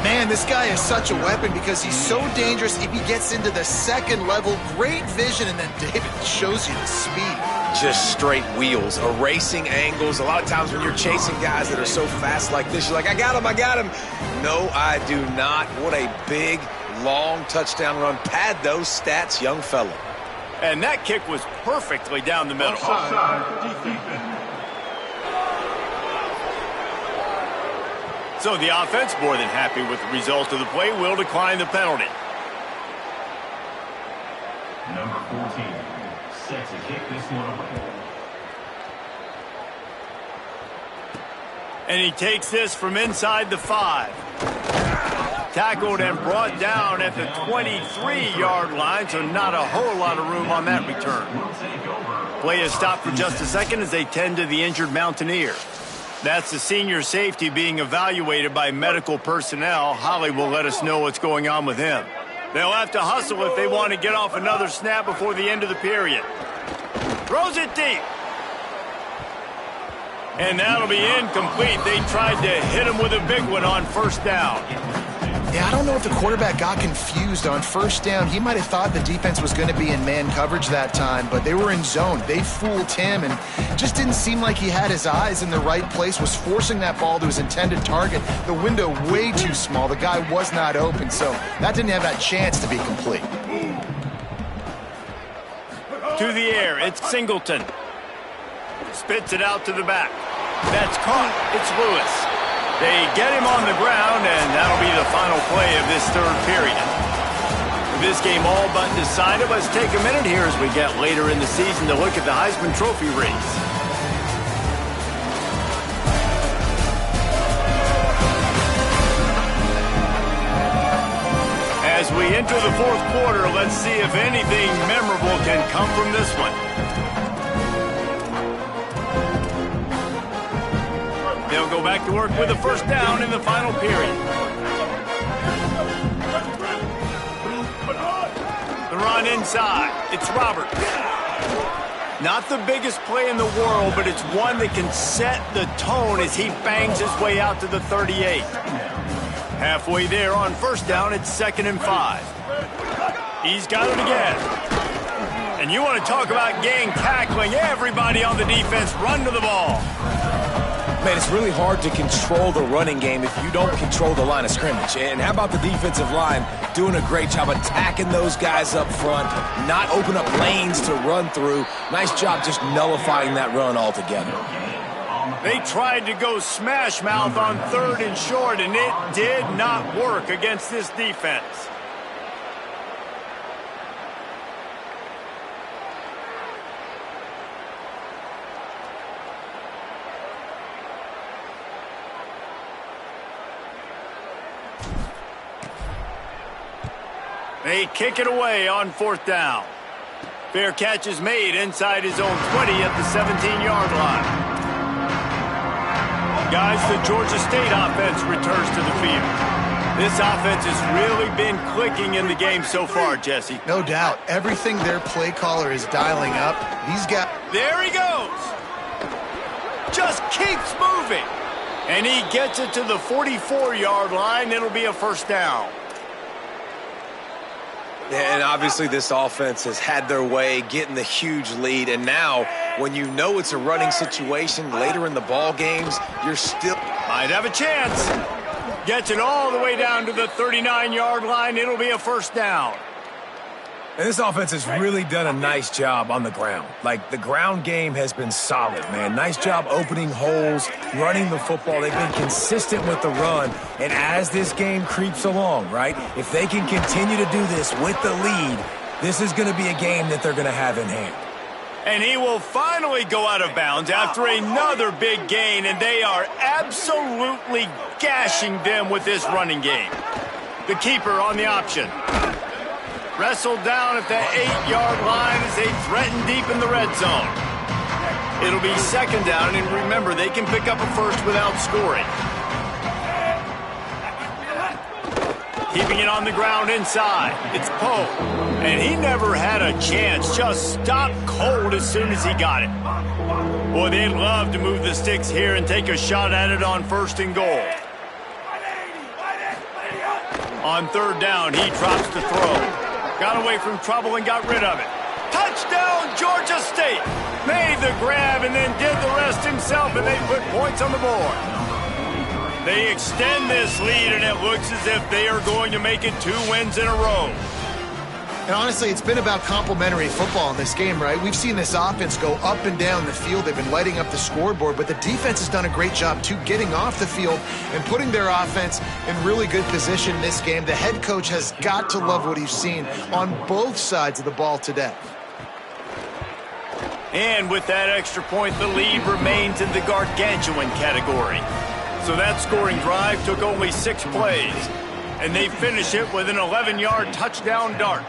Man, this guy is such a weapon because he's so dangerous if he gets into the second level. Great vision, and then David shows you the speed. Just straight wheels, erasing angles. A lot of times when you're chasing guys that are so fast like this, you're like, I got him. No, I do not. What a big, long touchdown run. Pad those stats, young fella. And that kick was perfectly down the middle. So the offense, more than happy with the result of the play, will decline the penalty. Number 14, set to kick this one away. And he takes this from inside the 5. Tackled and brought down at the 23-yard line, so not a whole lot of room on that return. Play is stopped for just a second as they tend to the injured Mountaineer. That's the senior safety being evaluated by medical personnel. Holly will let us know what's going on with him. They'll have to hustle if they want to get off another snap before the end of the period. Throws it deep. And that'll be incomplete. They tried to hit him with a big one on first down. Yeah, I don't know if the quarterback got confused on first down. He might have thought the defense was going to be in man coverage that time, but they were in zone. They fooled him and just didn't seem like he had his eyes in the right place, was forcing that ball to his intended target. The window way too small. The guy was not open, so that didn't have that chance to be complete. To the air, it's Singleton. Spits it out to the back. That's caught. It's Lewis. They get him on the ground, and that'll be the final play of this third period. With this game all but decided, let's take a minute here as we get later in the season to look at the Heisman Trophy race. As we enter the fourth quarter, let's see if anything memorable can come from this one. They'll go back to work with a first down in the final period. The run inside. It's Roberts. Not the biggest play in the world, but it's one that can set the tone as he bangs his way out to the 38. Halfway there on first down, it's 2nd and 5. He's got it again. And you want to talk about gang tackling. Everybody on the defense run to the ball. Man, it's really hard to control the running game if you don't control the line of scrimmage. And how about the defensive line doing a great job attacking those guys up front, not open up lanes to run through. Nice job just nullifying that run altogether. They tried to go smash mouth on 3rd and short, and it did not work against this defense. They kick it away on 4th down. Fair catch is made inside his own 20 at the 17-yard line. Guys, the Georgia State offense returns to the field. This offense has really been clicking in the game so far, Jesse. No doubt. Everything their play caller is dialing up, he's got... There he goes. Just keeps moving. And he gets it to the 44-yard line. It'll be a first down. And obviously this offense has had their way getting the huge lead. And now, when you know it's a running situation later in the ball games, you're still... Might have a chance. Gets it all the way down to the 39-yard line. It'll be a first down. And this offense has really done a nice job on the ground. Like, the ground game has been solid, man. Nice job opening holes, running the football. They've been consistent with the run. And as this game creeps along, right, if they can continue to do this with the lead, this is going to be a game that they're going to have in hand. And he will finally go out of bounds after another big gain, and they are absolutely gashing them with this running game. The keeper on the option. Wrestled down at the 8-yard line as they threaten deep in the red zone. It'll be 2nd down, and remember, they can pick up a first without scoring. Keeping it on the ground inside. It's Poe. And he never had a chance. Just stopped cold as soon as he got it. Boy, they'd love to move the sticks here and take a shot at it on 1st and goal. On 3rd down, he drops the throw. Got away from trouble and got rid of it. Touchdown, Georgia State. Made the grab and then did the rest himself, and they put points on the board. They extend this lead, and it looks as if they are going to make it 2 wins in a row. And honestly, it's been about complementary football in this game, right? We've seen this offense go up and down the field. They've been lighting up the scoreboard, but the defense has done a great job, too, getting off the field and putting their offense in really good position in this game. The head coach has got to love what he's seen on both sides of the ball today. And with that extra point, the lead remains in the gargantuan category. So that scoring drive took only 6 plays, and they finish it with an 11-yard touchdown dart.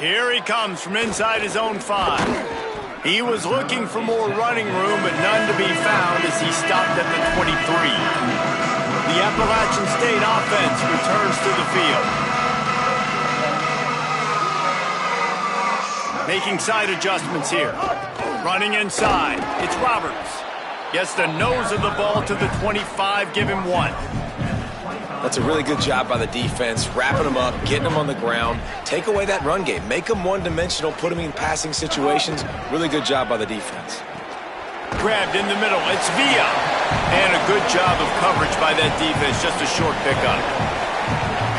Here he comes from inside his own 5. He was looking for more running room, but none to be found as he stopped at the 23. The Appalachian State offense returns to the field. Making side adjustments here. Running inside. It's Roberts. Gets the nose of the ball to the 25, give him 1. That's a really good job by the defense, wrapping them up, getting them on the ground. Take away that run game. Make them one-dimensional, put them in passing situations. Really good job by the defense. Grabbed in the middle. It's Villa. And a good job of coverage by that defense. Just a short pickup.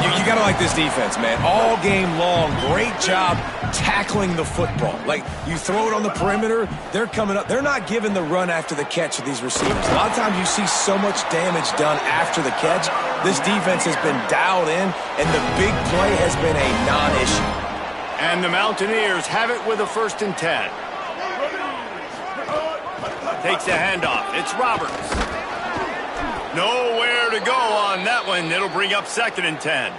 You got to like this defense, man. All game long, great job tackling the football. Like, you throw it on the perimeter, they're coming up. They're not giving the run after the catch of these receivers. A lot of times you see so much damage done after the catch. This defense has been dialed in, and the big play has been a non-issue. And the Mountaineers have it with a 1st and 10. Takes the handoff. It's Roberts. Nowhere to go on that one. It'll bring up 2nd and 10.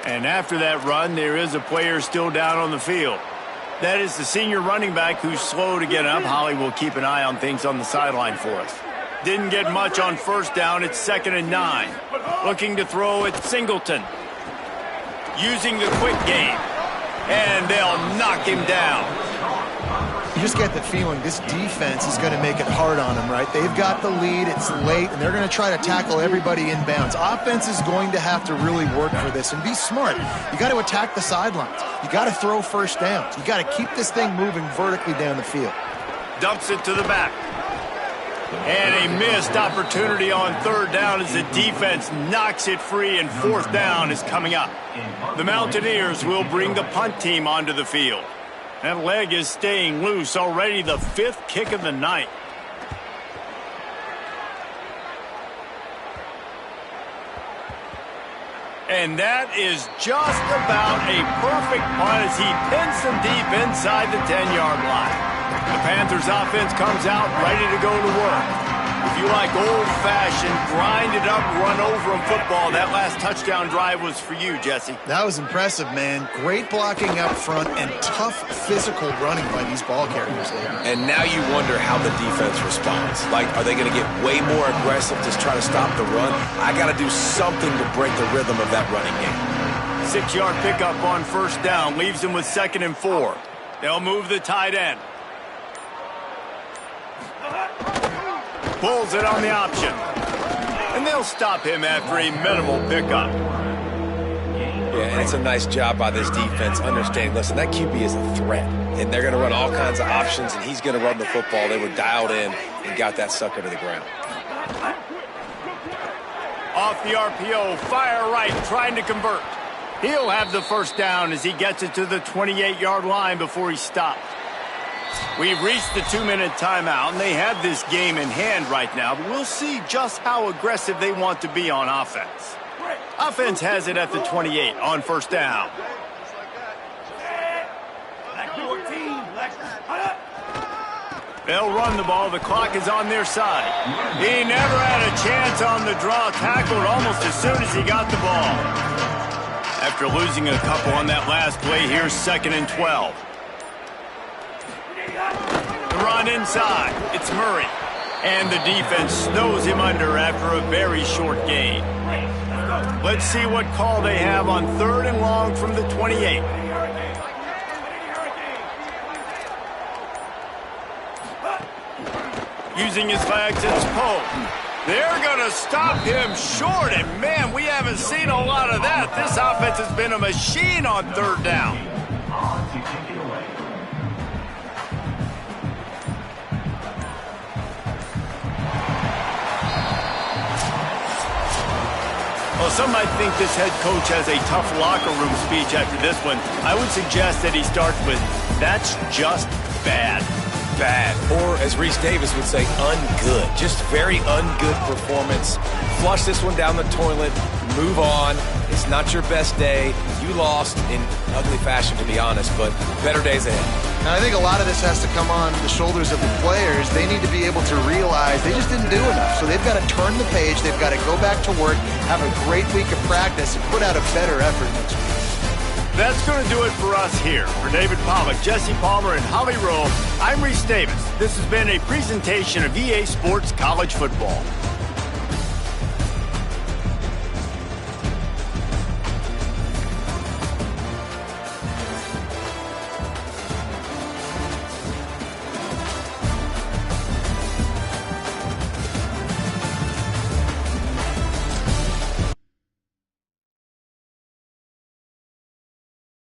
And after that run, there is a player still down on the field. That is the senior running back who's slow to get up. Holly will keep an eye on things on the sideline for us. Didn't get much on 1st down. It's 2nd and 9. Looking to throw at Singleton. Using the quick game. And they'll knock him down. You just get the feeling this defense is going to make it hard on them, right? They've got the lead, it's late, and they're going to try to tackle everybody inbounds. Offense is going to have to really work for this and be smart. You got to attack the sidelines. You got to throw 1st downs. You got to keep this thing moving vertically down the field. Dumps it to the back. And a missed opportunity on 3rd down as the defense knocks it free, and 4th down is coming up. The Mountaineers will bring the punt team onto the field. That leg is staying loose. Already the 5th kick of the night. And that is just about a perfect punt as he pins them deep inside the 10-yard line. The Panthers offense comes out ready to go to work. If you like old-fashioned, grind-it-up, run-over-'em football, that last touchdown drive was for you, Jesse. That was impressive, man. Great blocking up front and tough physical running by these ball carriers there. And now you wonder how the defense responds. Like, are they going to get way more aggressive to try to stop the run? I got to do something to break the rhythm of that running game. 6-yard pickup on 1st down. Leaves them with 2nd and 4. They'll move the tight end. Pulls it on the option. And they'll stop him after a minimal pickup. Yeah, and it's a nice job by this defense understanding, listen, that QB is a threat. And they're going to run all kinds of options, and he's going to run the football. They were dialed in and got that sucker to the ground. Off the RPO, fire right, trying to convert. He'll have the 1st down as he gets it to the 28-yard line before he stops. We've reached the 2-minute timeout, and they have this game in hand right now, but we'll see just how aggressive they want to be on offense. Offense has it at the 28 on 1st down. They'll run the ball. The clock is on their side. He never had a chance on the draw. Tackled almost as soon as he got the ball. After losing a couple on that last play, here's 2nd and 12. The run inside. It's Murray. And the defense snows him under after a very short gain. Let's see what call they have on 3rd and long from the 28. Using his legs, it's Poe. They're going to stop him short, and man, we haven't seen a lot of that. This offense has been a machine on 3rd down. Well, some might think this head coach has a tough locker room speech after this one. I would suggest that he starts with, "That's just bad." Bad. Or, as Reese Davis would say, ungood. Just very ungood performance. Flush this one down the toilet. Move on. It's not your best day. You lost in ugly fashion, to be honest, but better days ahead. And I think a lot of this has to come on the shoulders of the players. They need to be able to realize they just didn't do enough. So they've got to turn the page. They've got to go back to work, have a great week of practice, and put out a better effort next week. That's going to do it for us here. For David Pollack, Jesse Palmer, and Holly Rowe, I'm Reese Davis. This has been a presentation of EA Sports College Football.